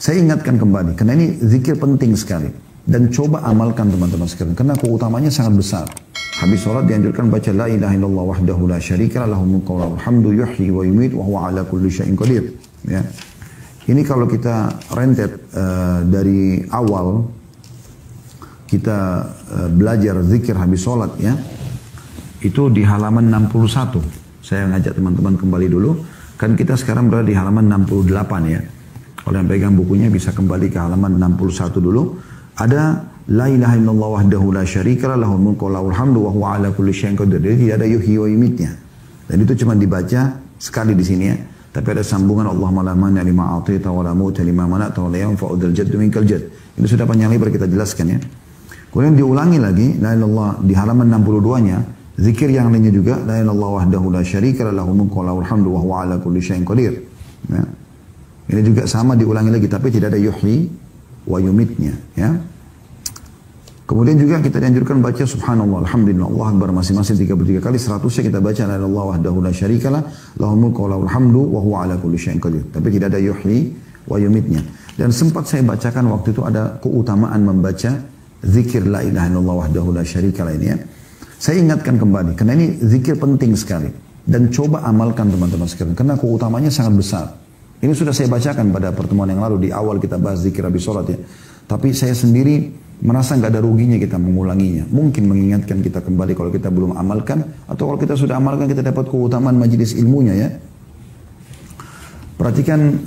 Saya ingatkan kembali, karena ini zikir penting sekali. Dan coba amalkan teman-teman sekalian, karena keutamanya sangat besar. Habis sholat dianjurkan baca la ilaha illallah wahdahu la syarika lah lahul mulku wa lahul hamdu yuhyi wa yumiit wa huwa ala kulli syai'in qadir. Ya. Ini kalau kita rentet dari awal kita belajar zikir habis sholat ya, itu di halaman 61. Saya ngajak teman-teman kembali dulu, kan kita sekarang berada di halaman 68 ya. Kalau yang pegang bukunya bisa kembali ke halaman 61 dulu. Ada la ilaha illallah wahdahu la syarika lahul mulku wa lahul hamdu wa huwa ala kulli syai'in qadir. Jadi tidak ada yuhyi wa yumiitnya. Dan itu cuma dibaca sekali di sini ya. Tapi ada sambungan Allahumma la mani' lima a'taita wa la mu'ti lima mana'ta wa la yanfa'u dzal jaddi minkal jadd. Ini sudah panjang lebar kita jelaskan ya. Kemudian diulangi lagi la ilaha illallah di halaman 62-nya, zikir yang lainnya juga la ilaha illallah wahdahu la syarika lahul mulku wa lahul hamdu wa huwa ala kulli syai'in qadir. Ya. Ini juga sama diulangi lagi tapi tidak ada yuhyi wa yumitnya ya. Kemudian juga kita dianjurkan baca subhanallah alhamdulillah Allah akbar masing-masing 33 kali. 100-nya kita baca la ilaha illallah wahdahu la syarikalah lahul mulku wa lahul hamdu wa huwa ala kulli syai'in qadir. Tapi tidak ada yuhyi wa yumitnya. Dan sempat saya bacakan waktu itu ada keutamaan membaca zikir la ilaha illallah wahdahu la syarikalah ini ya. Saya ingatkan kembali karena ini zikir penting sekali dan coba amalkan teman-teman sekalian karena keutamanya sangat besar. Ini sudah saya bacakan pada pertemuan yang lalu di awal kita bahas zikir habis sholat ya. Tapi saya sendiri merasa nggak ada ruginya kita mengulanginya. Mungkin mengingatkan kita kembali kalau kita belum amalkan. Atau kalau kita sudah amalkan kita dapat keutamaan majelis ilmunya ya. Perhatikan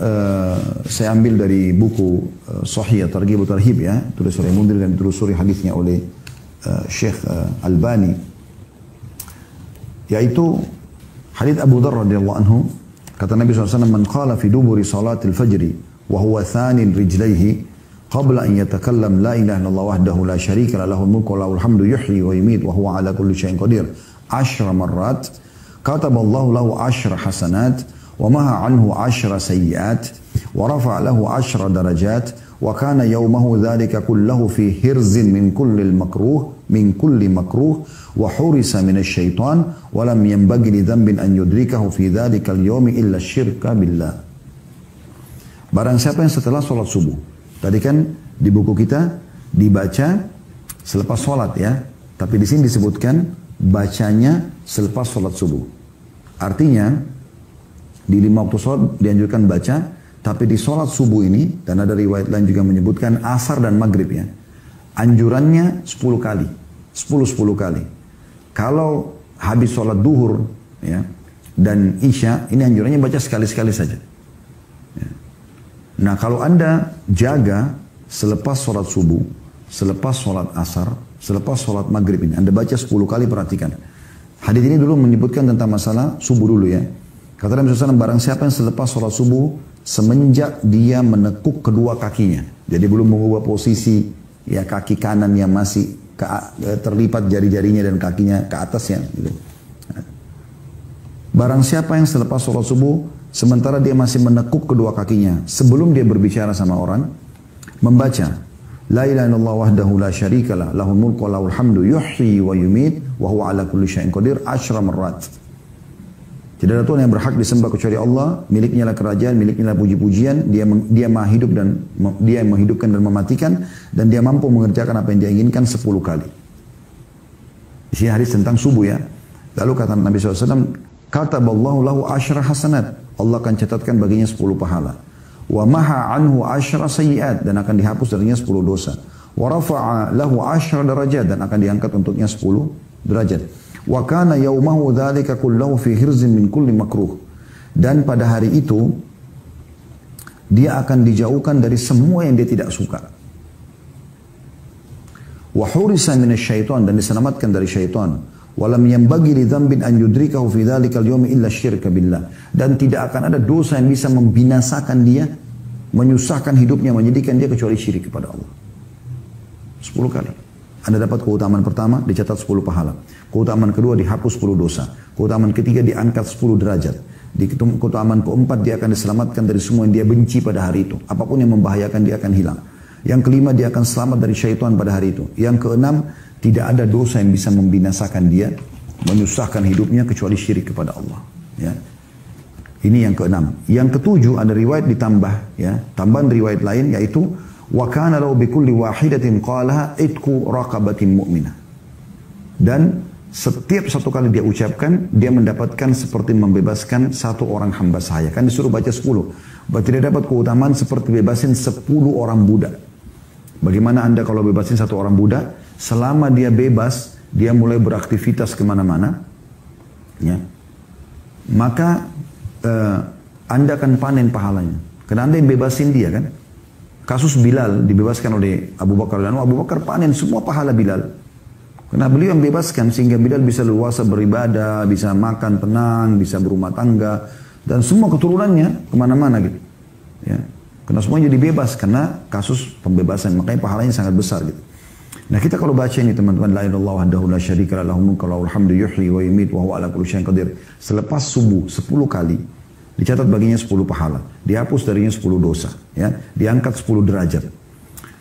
saya ambil dari buku Sahih Targhib wa Tarhib ya. Tulis oleh Mundir dan ditelusuri hadisnya oleh Syekh Albani. Yaitu hadits Abu Dzar radhiyallahu anhu. Kata Nabi SAW, man qala fi duburi salatil fajri wa huwa thanin rijlaihi qabla an yatakallam la ilaha illallah wahdahu la syarika lahul mulku wa lahul hamdu yuhyi wa yumiit wa huwa ala kulli syai'in qadir 10 marrat kataballahu lahu 10 hasanat wa maha anhu 10 sayyiat wa rafa'a lahu 10 darajat wa kana yawmahu dhalika kullahu fi hirzin min kulli makruh wa hurisa min asyaitan wa lam yanbaghi li dhanbin an yudrikahu fi dhalikal yawmi illa syirka billah. Barang siapa yang setelah sholat subuh, tadi kan di buku kita dibaca selepas sholat ya, tapi di sini disebutkan bacanya selepas sholat subuh. Artinya di 5 waktu sholat dianjurkan baca, tapi di sholat subuh ini, dan ada riwayat lain juga menyebutkan asar dan maghrib ya, anjurannya 10 kali, 10 kali. Kalau habis sholat duhur ya, dan isya, ini anjurannya baca sekali-sekali saja. Ya. Nah kalau Anda jaga selepas sholat subuh, selepas sholat asar, selepas sholat maghrib ini, Anda baca 10 kali, perhatikan. Hadits ini dulu menyebutkan tentang masalah subuh dulu ya. Kata Nabi SAW, barang siapa yang selepas sholat subuh, semenjak dia menekuk kedua kakinya, jadi belum mengubah posisi ya kaki kanan yang masih terlipat jari-jarinya dan kakinya ke atas ya. Gitu. Barang siapa yang selepas sholat subuh, sementara dia masih menekuk kedua kakinya, sebelum dia berbicara sama orang, membaca la ilaha illallah wahdahu la syarikalah lahul mulku wa lahul hamdu yuhyi wa yumiit wa huwa ala kulli syai'in qadir 10 marrat. Tidak ada Tuhan yang berhak disembah kecuali Allah, miliknya lah kerajaan, miliknya lah puji-pujian, dia maha hidup dan dia yang menghidupkan dan mematikan, dan dia mampu mengerjakan apa yang dia inginkan 10 kali. Di sini hadis tentang subuh ya. Lalu kata Nabi SAW, kataballahu lahu 10 hasanat, Allah akan catatkan baginya 10 pahala. Wa maha anhu 10 sayyiat, dan akan dihapus darinya 10 dosa. Wa rafa'a lahu 10 darajat, dan akan diangkat untuknya 10 derajat. Wa kana yaumahu dzalika kullahu fi hirzin min kulli makruh. Dan pada hari itu dia akan dijauhkan dari semua yang dia tidak suka. Wa hurisa minasyaitan, dan diselamatkan dari syaitan. Wa lam yanbaghi li dzambin an yudrikahu fi dzalikal yaumi illa syirka billah. Dan tidak akan ada dosa yang bisa membinasakan dia, menyusahkan hidupnya, menjadikan dia kecuali syirik kepada Allah. 10 kali. Anda dapat keutamaan pertama, dicatat 10 pahala. Keutamaan kedua, dihapus 10 dosa. Keutamaan ketiga, diangkat 10 derajat. Di keutamaan keempat, dia akan diselamatkan dari semua yang dia benci pada hari itu. Apapun yang membahayakan, dia akan hilang. Yang kelima, dia akan selamat dari syaitan pada hari itu. Yang keenam, tidak ada dosa yang bisa membinasakan dia, menyusahkan hidupnya kecuali syirik kepada Allah. Ya. Ini yang keenam. Yang ketujuh ada riwayat ditambah, ya, tambahan riwayat lain yaitu wa kana lahu bikulli wahidatin qalaha itqu raqabatin mu'minah. Dan setiap satu kali dia ucapkan, dia mendapatkan seperti membebaskan satu orang hamba sahaya. Kan disuruh baca 10. Berarti dia dapat keutamaan seperti bebasin 10 orang budak. Bagaimana Anda kalau bebasin satu orang budak? Selama dia bebas, dia mulai beraktivitas kemana-mana, ya, maka Anda akan panen pahalanya. Karena Anda yang bebasin dia kan. Kasus Bilal dibebaskan oleh Abu Bakar dan Abu Bakar panen semua pahala Bilal. Karena beliau yang bebaskan sehingga Bilal bisa luasa beribadah, bisa makan tenang, bisa berumah tangga. Dan semua keturunannya kemana-mana gitu. Ya. Karena semuanya jadi bebas karena kasus pembebasan. Makanya pahalanya sangat besar gitu. Nah kita kalau baca ini teman-teman, la ilaha illallah wahdahu la syarika lah, lahul mulku wa lahul hamdu yuhyi wa yumiit wa huwa ala kulli syai'in qadir. Selepas subuh 10 kali dicatat baginya 10 pahala, dihapus darinya 10 dosa, ya, diangkat 10 derajat,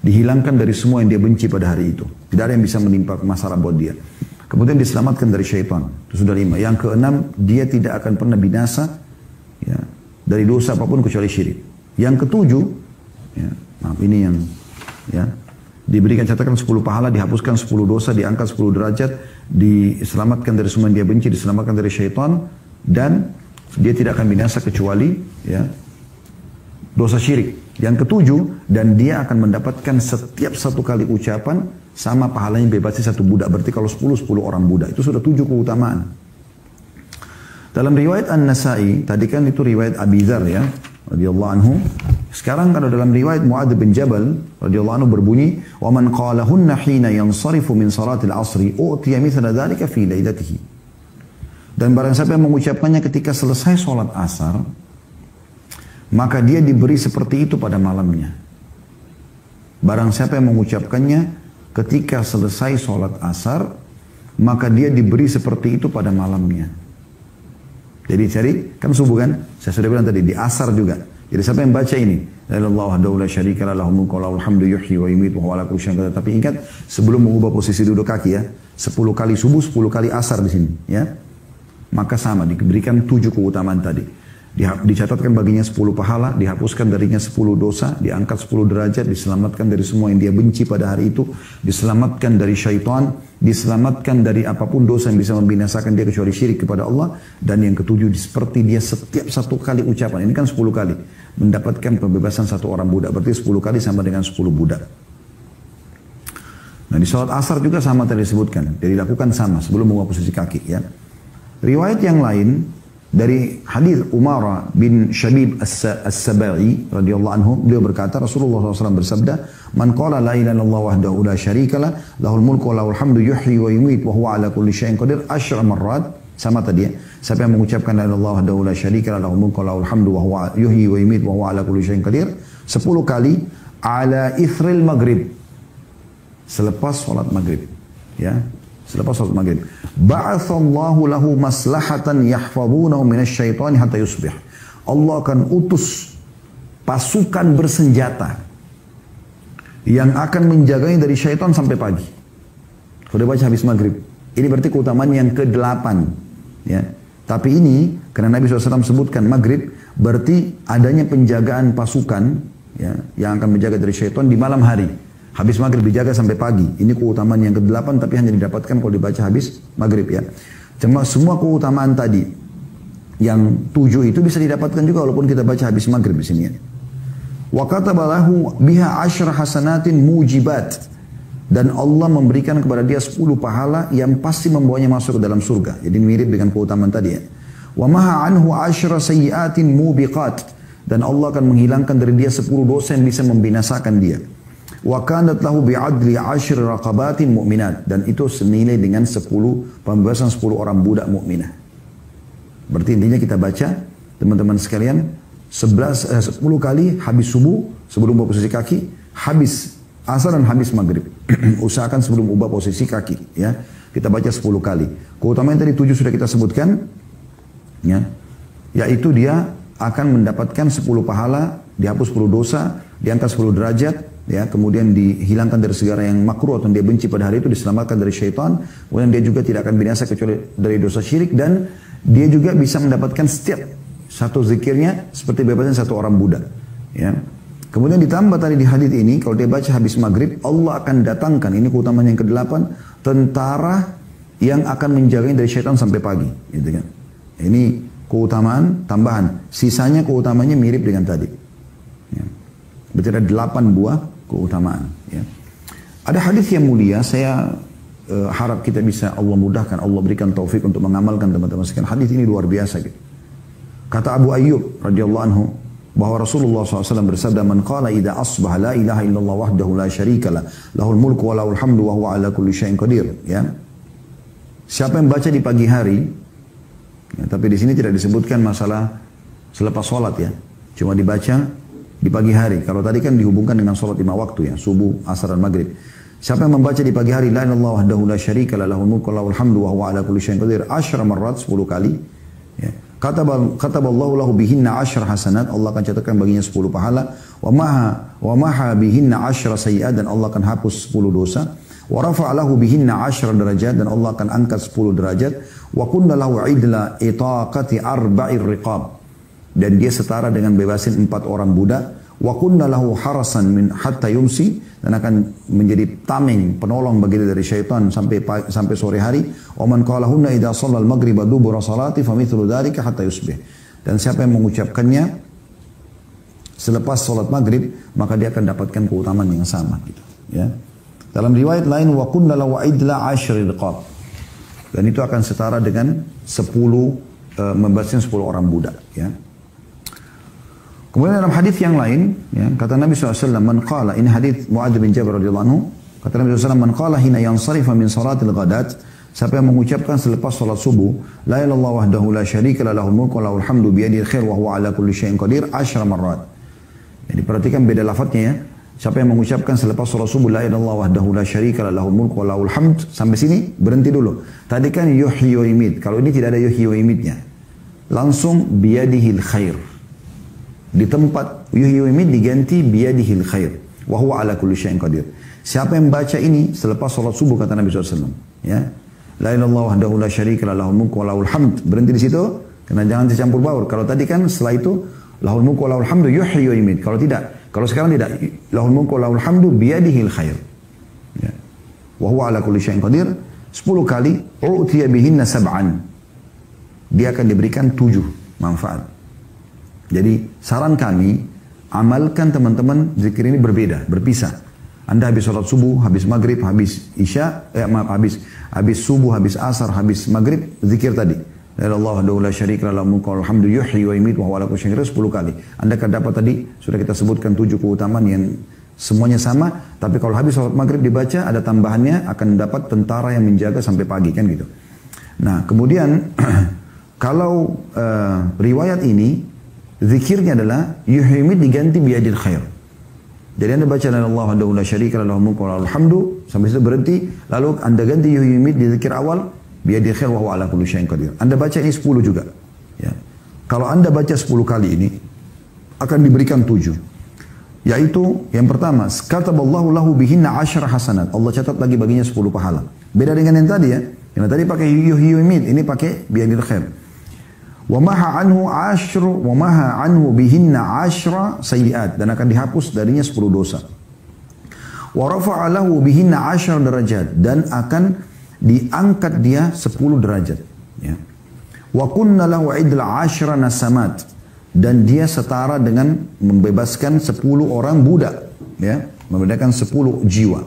dihilangkan dari semua yang dia benci pada hari itu. Tidak ada yang bisa menimpa masalah buat dia. Kemudian diselamatkan dari syaitan. Itu sudah 5. Yang keenam, dia tidak akan pernah binasa, ya, dari dosa apapun kecuali syirik. Yang ketujuh, ya, maaf ini yang, ya, diberikan catatan 10 pahala, dihapuskan 10 dosa, diangkat 10 derajat, diselamatkan dari semua yang dia benci, diselamatkan dari syaitan, dan dia tidak akan binasa kecuali, ya, dosa syirik. Yang ketujuh, dan dia akan mendapatkan setiap satu kali ucapan sama pahalanya bebasin satu budak. Berarti kalau 10 orang budak, itu sudah 7 keutamaan. Dalam riwayat An-Nasai, tadi kan itu riwayat Abi Dzar, ya, radhiyallahu anhu. Sekarang kalau dalam riwayat Mu'adz bin Jabal radhiyallahu anhu berbunyi, "Wa man qalahunna hina yansarifu min salatil 'ashri utiya mithla dzalika fi lailatihi." Dan barang siapa yang mengucapkannya ketika selesai sholat asar, maka dia diberi seperti itu pada malamnya. Barang siapa yang mengucapkannya ketika selesai sholat asar, maka dia diberi seperti itu pada malamnya. Jadi cari, kan subuh kan? Saya sudah bilang tadi, di asar juga. Jadi siapa yang baca ini? La ilaha illallah wahdahu la syarika lah, lahul mulku wa lahul hamdu yuhyi wa yumiit wa huwa ala kulli syai'in qadir. Tapi ingat, sebelum mengubah posisi duduk kaki ya, 10 kali subuh, 10 kali asar di sini, ya. Maka sama, diberikan 7 keutamaan tadi. Dicatatkan baginya 10 pahala, dihapuskan darinya 10 dosa, diangkat 10 derajat, diselamatkan dari semua yang dia benci pada hari itu, diselamatkan dari syaitan, diselamatkan dari apapun dosa yang bisa membinasakan dia kecuali syirik kepada Allah. Dan yang ketujuh, seperti dia setiap satu kali ucapan, ini kan 10 kali, mendapatkan pembebasan satu orang budak. Berarti 10 kali sama dengan 10 budak. Nah di sholat asar juga sama tadi disebutkan, jadi lakukan sama sebelum mengubah posisi kaki, ya. Riwayat yang lain, dari hadis Umara bin Shabib As-Sabai radhiyallahu anhu, beliau berkata Rasulullah SAW bersabda, "Man qala la ilaha illallah wahdahu la syarikalah, lahul mulku wa lahul hamdu yuhyi wa yumiit wa huwa ala kulli syai'in qadir asyra marrat." Sama tadi ya. Siapa yang mengucapkan la ilaha illallah wahdahu la syarikalah, lahul mulku wa lahul hamdu wa huwa yuhyi wa yumiit wa huwa ala kulli syai'in qadir 10 kali ala ithril maghrib. Selepas salat maghrib, ya. Selepas salat maghrib. Ba'athallahu lahu maslahatan yahfazunahu minasyaitani hatta yusbih. Allah akan utus pasukan bersenjata yang akan menjaganya dari syaitan sampai pagi. Sudah baca habis maghrib. Ini berarti keutamaan yang ke-8. Ya. Tapi ini, karena Nabi SAW sebutkan maghrib, berarti adanya penjagaan pasukan, ya, yang akan menjaga dari syaitan di malam hari. Habis maghrib dijaga sampai pagi. Ini keutamaan yang ke-8 tapi hanya didapatkan kalau dibaca habis maghrib, ya. Cuma semua keutamaan tadi yang 7 itu bisa didapatkan juga walaupun kita baca habis maghrib di sini, ya. Wa kataba lahu biha 10 hasanatin mujibat. Dan Allah memberikan kepada dia 10 pahala yang pasti membawanya masuk ke dalam surga. Jadi mirip dengan keutamaan tadi, ya. Wa maha anhu 10 sayyiatin mubiqat. Dan Allah akan menghilangkan dari dia 10 dosa yang bisa membinasakan dia. Wa kanat lahu bi'adli 10 raqabatin mu'minat. Dan itu senilai dengan 10 pembebasan 10 orang budak mukminah. Berarti intinya kita baca, teman-teman sekalian, 10 kali habis subuh, sebelum ubah posisi kaki, habis asar dan habis maghrib. Usahakan sebelum ubah posisi kaki, ya. Kita baca 10 kali. Keutamaan tadi 7 sudah kita sebutkan, ya. Yaitu dia akan mendapatkan 10 pahala, dihapus 10 dosa, diangkat 10 derajat, ya, kemudian dihilangkan dari segala yang makruh atau dia benci pada hari itu, diselamatkan dari syaitan, kemudian dia juga tidak akan binasa kecuali dari dosa syirik, dan dia juga bisa mendapatkan setiap satu zikirnya seperti bebasin satu orang budak. Ya. Kemudian ditambah tadi di hadis ini, kalau dia baca habis maghrib, Allah akan datangkan, ini keutamaan yang ke-8, tentara yang akan menjaganya dari syaitan sampai pagi. Gitu kan. Ini keutamaan tambahan. Sisanya keutamanya mirip dengan tadi. Ya. Berarti ada 8 buah keutamaan. Ya. Ada hadis yang mulia, saya harap kita bisa Allah mudahkan, Allah berikan taufik untuk mengamalkan teman-teman sekalian. Hadis ini luar biasa. Gitu. Kata Abu Ayyub radhiyallahu anhu, bahwa Rasulullah SAW bersabda, "Man qala idza asbaha la ilaha illallah wahdahu la syarikalah, lahul mulku wa lahul hamdu wa huwa ala kulli syai'in qadir." Ya. Siapa yang baca di pagi hari, ya, tapi di sini tidak disebutkan masalah selepas sholat ya, cuma dibaca di pagi hari. Kalau tadi kan dihubungkan dengan sholat 5 waktu ya, subuh, asar dan maghrib. Siapa yang membaca di pagi hari, la ilaha illallah wahdahu la syarikalah, lahul mulku wa lahul hamdu wa huwa ala kulli syai'in qadir, 10 marrat, 10 kali. Ya. Kataballahu lahu bihinna 10 hasanat, Allah akan catatkan baginya 10 pahala, wa maha bihinna 10 sayyi'at, dan Allah akan hapus 10 dosa, wa rafa'a lahu bihinna 10 derajat, dan Allah akan angkat 10 derajat, wa kunna lahu idla itaqati 4 riqab, dan dia setara dengan bebasin 4 orang budak, wa kunna lahu harasan min hatta yumsi, dan akan menjadi tameng penolong bagi dia dari syaitan sampai sore hari. Wa man qalahunna idza shallal maghriba dubura salati famithlu dzalika hatta yusbih. Dan siapa yang mengucapkannya selepas salat maghrib, maka dia akan dapatkan keutamaan yang sama gitu, ya. Dalam riwayat lain, wa kunna lahu idla 10 riqab, dan itu akan setara dengan 10 membebaskan 10 orang budak, ya. Kemudian dalam hadis yang lain, ya, kata Nabi SAW, man qala, ini hadis Mu'adz bin Jabal radhiyallahu anhu, kata Nabi SAW, man qala hina yansarifa min salatil ghadat, siapa yang mengucapkan selepas salat subuh, la ilaha illallah wahdahu la syarikalah, lahul mulku wa lahul hamdu biyadihil khair wa huwa ala kulli syai'in qadir, 10 marrat. Jadi perhatikan beda lafadznya ya. Siapa yang mengucapkan selepas salat subuh, la ilaha illallah wahdahu la syarikalah, lahul mulku wa lahul hamd, sampai sini berhenti dulu. Tadi kan yuhyi wa yumiit, kalau ini tidak ada yuhyi wa yumiitnya. Langsung biyadihil khair. Di tempat yuhyi wa yumiit diganti biyadihil khair wa huwa ala kulli syai'in qadir. Siapa yang baca ini selepas salat subuh, kata Nabi SAW, ya, la ilaha illallah wahdahu la syarikalah, lahul mulku wa lahul hamd, berhenti di situ, karena jangan dicampur baur. Kalau tadi kan setelah itu lahul mulku wa lahul hamdu yuhyi wa yumiit. Kalau tidak, kalau sekarang tidak, lahul mulku wa lahul hamdu biyadihil khair, ya, wa huwa ala kulli syai'in qadir, 10 kali, u'tiya bihinna sab'an, dia akan diberikan 7 manfaat. Jadi saran kami, amalkan teman-teman zikir ini berbeda, berpisah. Anda habis sholat subuh, habis maghrib, habis isya, habis subuh, habis asar, habis maghrib, zikir tadi. La ilaha illallah la syarika lahu mulku wa lahul hamdu yuhyi wa yumiit wa huwa ala kulli syai'in qadir, 10 kali. Anda akan dapat tadi, sudah kita sebutkan 7 keutamaan yang semuanya sama, tapi kalau habis sholat maghrib dibaca, ada tambahannya, akan dapat tentara yang menjaga sampai pagi, kan gitu. Nah, kemudian kalau riwayat ini, zikirnya adalah yuhyi diganti biyadil khair. Jadi Anda baca la ilaha illallah la syarika lahu mulku wa lahul hamdu, sampai situ berhenti, lalu Anda ganti yuhyi di zikir awal biyadil khair wa huwa ala kulli syai'in qadir. Anda baca ini 10 juga, ya. Kalau Anda baca 10 kali ini akan diberikan 7. Yaitu yang pertama, kataballahu lahu bihinna 10 hasanat. Allah catat lagi baginya 10 pahala. Beda dengan yang tadi ya. Yang tadi pakai yuhyi, ini pakai biyadil khair. Wa maha anhu bihinna 10 sayyi'at, dan akan dihapus darinya 10 dosa. Wa rafa'a lahu bihinna 10 derajat, dan akan diangkat dia 10 derajat, ya. Wa kunna lahu idla 10 nasamat, dan dia setara dengan membebaskan 10 orang budak, ya, membebaskan 10 jiwa.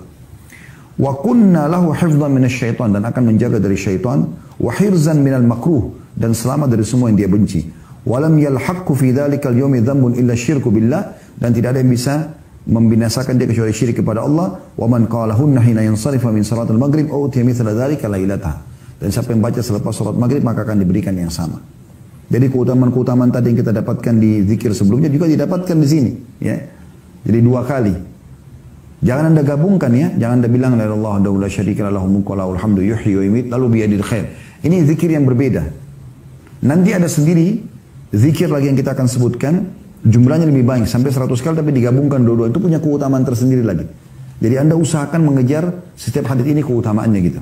Wa kunna lahu hifdhan minasyaitan, dan akan menjaga dari syaitan, wa hirzan minal makruh, dan selamat dari semua yang dia benci. Walam yalhaqu fi dzalikal yaumi dzambun illa syirku billah, dan tidak ada yang bisa membinasakan dia kecuali syirik kepada Allah. Wa man qalahunna hina yansarifa min salatil maghrib aw utiya mithla dzalika lailataha, dan siapa yang baca selepas salat maghrib maka akan diberikan yang sama. Jadi keutamaan-keutamaan tadi yang kita dapatkan di zikir sebelumnya juga didapatkan di sini, ya. Jadi 2 kali. Jangan Anda gabungkan ya, jangan Anda bilang la ilaha illallah la syarika lahu mulku wa lahul hamdu yuhyi wa yumiit lalu biyadil khair. Ini zikir yang berbeda. Nanti ada sendiri zikir lagi yang kita akan sebutkan, jumlahnya lebih banyak sampai 100 kali, tapi digabungkan dua-dua, itu punya keutamaan tersendiri lagi. Jadi Anda usahakan mengejar setiap hadis ini keutamaannya gitu.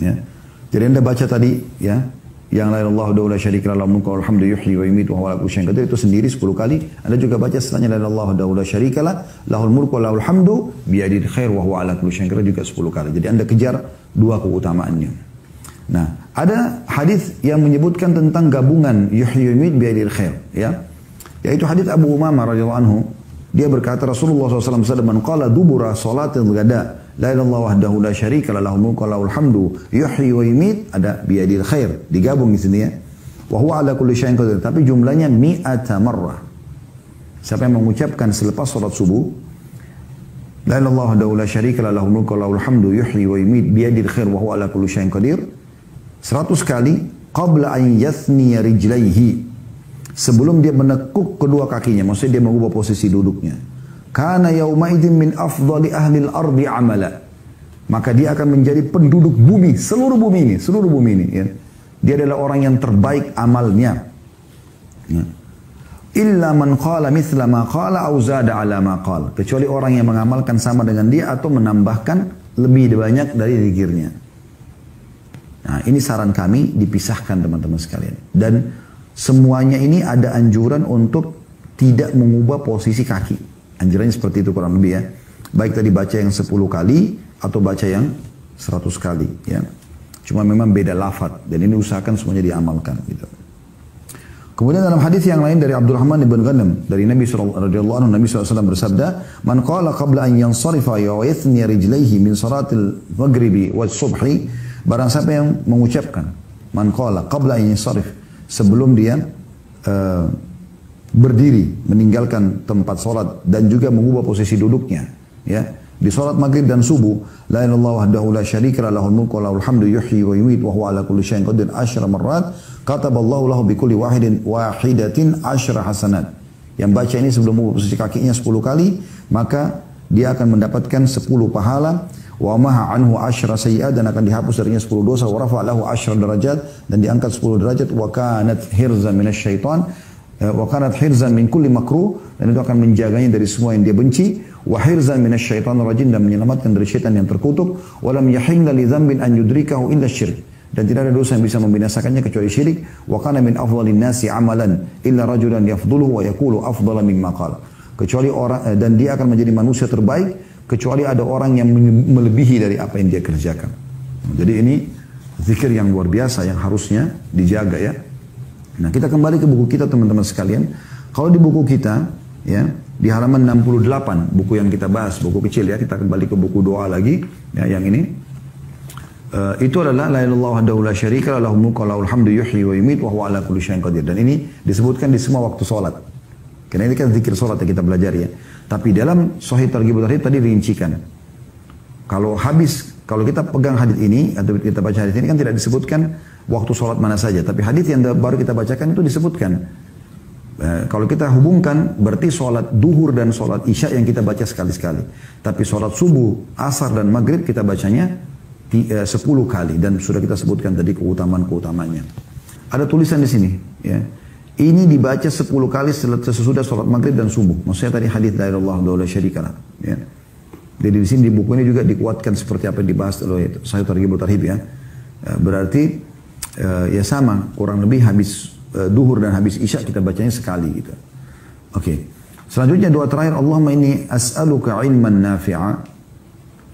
Ya. Jadi Anda baca tadi ya yang la ilaha illallah wahdahu la syarika lahu mulku wa lahul hamdu yuhyi wa yumiitu wa huwa ala kulli syai'in qadir itu sendiri 10 kali. Anda juga baca setelahnya la ilaha illallah wahdahu la syarika lahul mulku wa lahul hamdu biyadihil khair wa huwa ala kulli syai'in qadir juga 10 kali. Jadi Anda kejar dua keutamaannya. Nah, ada hadis yang menyebutkan tentang gabungan yuhyi wa yumiit biyadihil khair, ya. Yaitu hadis Abu Umamah radhiyallahu anhu. Dia berkata Rasulullah SAW bersabda, "Man qala dubura salatil ghada la ilaha illallah wahdahu la syarika lahul mulku wa lahul hamdu yuhyi wa yumiit," ada biyadil khair, digabung di sini ya. Wa huwa ala kulli syai'in qadir, tapi jumlahnya mi'ata marrah. Siapa yang mengucapkan selepas salat subuh la ilaha illallah wahdahu la syarika lahul mulku wa lahul hamdu yuhyi wa yumiit biyadil khair wa huwa ala kulli syai'in qadir 100 kali qabla an yathniya rijlaihi, sebelum dia menekuk kedua kakinya, maksudnya dia mengubah posisi duduknya. Kana yauma idzin min afdali ahli al-ardi amala, maka dia akan menjadi penduduk bumi, seluruh bumi ini ya. Dia adalah orang yang terbaik amalnya ya. Illa man qala mithla ma qala aw zada ala ma qala, kecuali orang yang mengamalkan sama dengan dia atau menambahkan lebih banyak dari zikirnya. Nah, ini saran kami dipisahkan teman-teman sekalian, dan semuanya ini ada anjuran untuk tidak mengubah posisi kaki. Anjurannya seperti itu kurang lebih ya. Baik tadi baca yang 10 kali atau baca yang 100 kali ya. Cuma memang beda lafaz, dan ini usahakan semuanya diamalkan gitu. Kemudian dalam hadis yang lain dari Abdurrahman bin Ghanam dari Nabi SAW bersabda, "Man qala qabla an yansarifa wa yathni rijlaihi min salatil maghribi was subhi," barang siapa yang mengucapkan man qala qabla an yansarif, sebelum dia berdiri meninggalkan tempat sholat dan juga mengubah posisi duduknya ya, di sholat maghrib dan subuh, la ilaha illallah wahdahu la syarika lahul mulku wa lahul hamdu yuhyi wa yumiit wa huwa ala kulli syai'in qadir 10 marrat kataballahu lahu bi kulli wahidatin 10 hasanat. Yang baca ini sebelum mengubah posisi kakinya 10 kali, maka dia akan mendapatkan 10 pahala. Wa maha anhu 10 sayyi'at, dan akan dihapus darinya 10 dosa. Wa rafa lahu 10 derajat, dan diangkat 10 derajat. Wa kanat hirzan minasyaitan, wa kanat hirzan min kulli makruh, dan itu akan menjaganya dari semua yang dia benci. Wa hirzan minasyaitanir rajim, dan menyelamatkan dari syaitan yang terkutuk. Wa lam yahilla li dzambin an yudrikahu illa syirk, dan tidak ada dosa yang bisa membinasakannya kecuali syirik. Wa kana min afdhalin nasi amalan illa rajulan yafdhuluhu wa yaqulu afdhala mimma qala, kecuali orang, dan dia akan menjadi manusia terbaik kecuali ada orang yang melebihi dari apa yang dia kerjakan. Jadi ini zikir yang luar biasa yang harusnya dijaga ya. Nah, kita kembali ke buku kita teman-teman sekalian. Kalau di buku kita ya, di halaman 68, buku yang kita bahas, buku kecil ya, kita kembali ke buku doa lagi ya, yang ini. Itu adalah la ilaha illallah wahdahu la syarika lahu mulku wa lahul hamdu yuhyi wa yumiit wa huwa ala kulli syai'in qadir, dan ini disebutkan di semua waktu salat. Karena ini kan zikir salat yang kita belajar ya. Tapi dalam Sahih Targhib Tarhib tadi rincikan. Kalau kita pegang hadis ini atau kita baca hadis ini kan tidak disebutkan waktu sholat mana saja. Tapi hadis yang baru kita bacakan itu disebutkan. Kalau kita hubungkan berarti sholat duhur dan sholat isya yang kita baca sekali-sekali. Tapi sholat subuh, asar dan maghrib kita bacanya 10 kali. Dan sudah kita sebutkan tadi keutamaan-keutamanya. Ada tulisan di sini ya. Ini dibaca 10 kali sesudah sholat maghrib dan subuh. Maksudnya tadi hadis la ilaha illallah la syarika lah. Ya. Jadi di sini di buku ini juga dikuatkan seperti apa yang dibahas oleh Sahih Targhib Tarhib ya. Berarti ya sama, kurang lebih habis duhur dan habis isya kita bacanya sekali gitu. Oke. Selanjutnya doa terakhir, Allahumma inni as'aluka ilman nafi'a.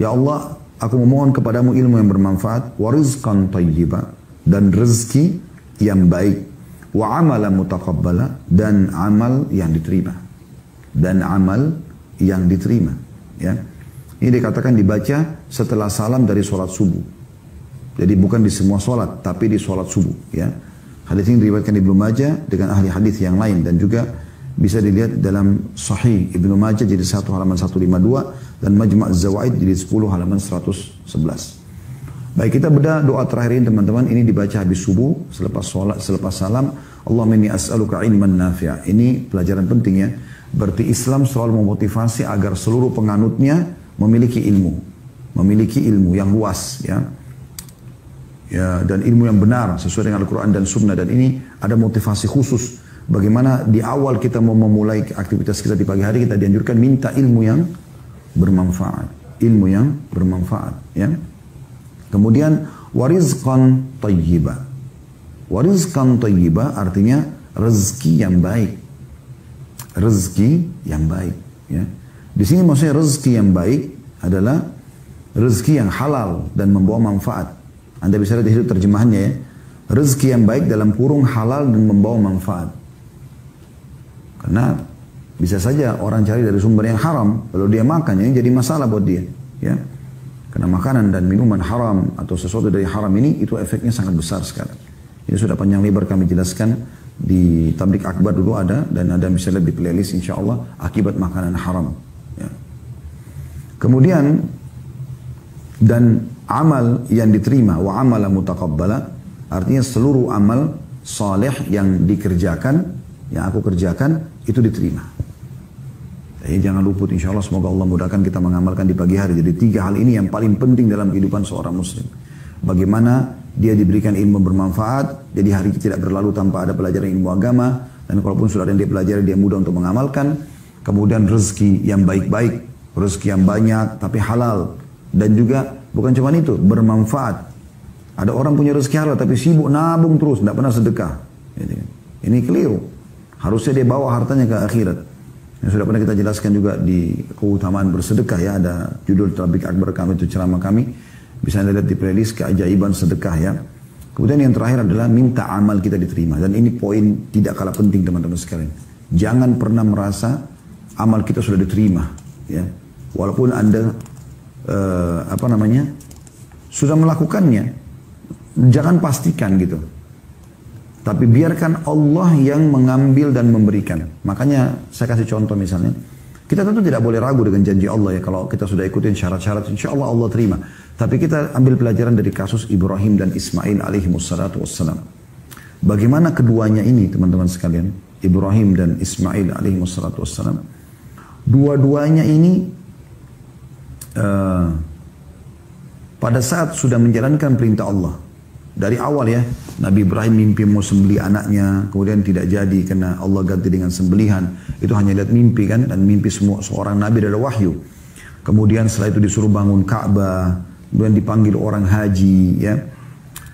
Ya Allah, aku memohon kepadamu ilmu yang bermanfaat, wa rizqan thayyiba, dan rezeki yang baik. Wa amalan mutaqabbala, dan amal yang diterima. Dan amal yang diterima. Ya. Ini dikatakan dibaca setelah salam dari sholat subuh. Jadi bukan di semua sholat, tapi di sholat subuh. Ya. Hadis ini diriwayatkan Ibnu Majah dengan ahli hadis yang lain, dan juga bisa dilihat dalam Sahih Ibnu Majah jadi 1 halaman 152 dan Majma' Az-Zawaid jadi 10 halaman 111. Baik, kita bedah doa terakhir ini teman-teman. Ini dibaca habis subuh, selepas sholat, selepas salam. Allahumma inni as'aluka ilman nafi'a. Ini pelajaran penting ya. Berarti Islam selalu memotivasi agar seluruh penganutnya memiliki ilmu yang luas ya. Ya, dan ilmu yang benar sesuai dengan Al-Quran dan Sunnah. Dan ini ada motivasi khusus. Bagaimana di awal kita mau memulai aktivitas kita di pagi hari, kita dianjurkan minta ilmu yang bermanfaat. Ilmu yang bermanfaat ya. Kemudian warizqan thayyiba, Wa rizqan thayyiba artinya rezeki yang baik. Rezeki yang baik. Ya. Di sini maksudnya rezeki yang baik adalah rezeki yang halal dan membawa manfaat. Anda bisa lihat di situ terjemahannya ya. Rezeki yang baik dalam kurung halal dan membawa manfaat. Karena bisa saja orang cari dari sumber yang haram, kalau dia makan ini jadi masalah buat dia, ya. Karena makanan dan minuman haram atau sesuatu dari haram ini itu efeknya sangat besar sekali. Ini sudah panjang lebar kami jelaskan di Tablik Akbar dulu ada dan ada bisa lihat di playlist insya Allah akibat makanan haram. Ya. Kemudian dan amal yang diterima wa amala mutaqabbala artinya seluruh amal saleh yang dikerjakan, yang aku kerjakan itu diterima. Jadi jangan luput insya Allah semoga Allah mudahkan kita mengamalkan di pagi hari. Jadi 3 hal ini yang paling penting dalam kehidupan seorang muslim. Bagaimana dia diberikan ilmu bermanfaat, jadi hari tidak berlalu tanpa ada pelajaran ilmu agama, dan kalaupun sudah ada yang dia pelajari dia mudah untuk mengamalkan. Kemudian rezeki yang baik-baik, rezeki yang banyak tapi halal, dan juga bukan cuma itu, bermanfaat. Ada orang punya rezeki halal tapi sibuk nabung terus, tidak pernah sedekah. Ini keliru. Harusnya dia bawa hartanya ke akhirat. Yang sudah pernah kita jelaskan juga di keutamaan bersedekah ya, ada judul Tablik Akbar kami itu ceramah kami. Bisa Anda lihat di playlist keajaiban sedekah ya. Kemudian yang terakhir adalah minta amal kita diterima. Dan ini poin tidak kalah penting teman-teman sekalian. Jangan pernah merasa amal kita sudah diterima ya. Walaupun Anda sudah melakukannya, jangan pastikan gitu. Tapi biarkan Allah yang mengambil dan memberikan. Makanya saya kasih contoh misalnya. Kita tentu tidak boleh ragu dengan janji Allah ya. Kalau kita sudah ikutin syarat-syarat insya Allah Allah terima. Tapi kita ambil pelajaran dari kasus Ibrahim dan Ismail alaihimussalatu wassalam. Bagaimana keduanya ini teman-teman sekalian. Ibrahim dan Ismail alaihimussalatu wassalam. Dua-duanya ini pada saat sudah menjalankan perintah Allah. Dari awal ya, Nabi Ibrahim mimpi mau sembelih anaknya, kemudian tidak jadi karena Allah ganti dengan sembelihan. Itu hanya lihat mimpi kan, dan mimpi semua seorang Nabi adalah wahyu. Kemudian setelah itu disuruh bangun Ka'bah, kemudian dipanggil orang haji ya.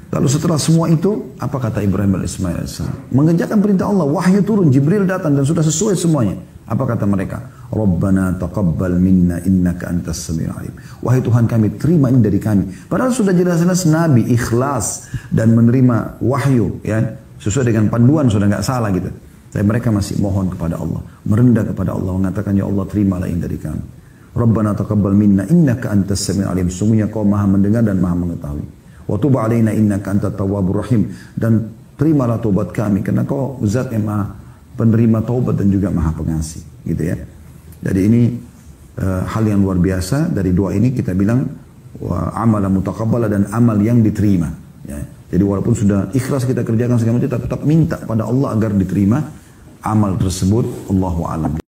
Lalu setelah semua itu, apa kata Ibrahim dan Ismail AS? Mengerjakan perintah Allah, wahyu turun, Jibril datang dan sudah sesuai semuanya. Apa kata mereka? Rabbana taqabbal minna innaka antas samiul alim. Wahai Tuhan kami, terima ini dari kami. Padahal sudah jelas-jelas Nabi ikhlas dan menerima wahyu ya, sesuai dengan panduan sudah nggak salah gitu. Tapi mereka masih mohon kepada Allah, merendah kepada Allah, mengatakan ya Allah terimalah ini dari kami. Rabbana taqabbal minna innaka antas samiul alim. Sungguhnya Kau Maha mendengar dan Maha mengetahui. Wa tub alaina innaka antat tawwabur rahim. Dan terimalah taubat kami karena Kau Zat yang Maha penerima taubat dan juga Maha pengasih, gitu ya. Jadi ini hal yang luar biasa. Dari dua ini kita bilang amal mutaqabbala dan amal yang diterima ya. Jadi walaupun sudah ikhlas kita kerjakan segala macam, tetap minta pada Allah agar diterima amal tersebut. Allahu a'lam.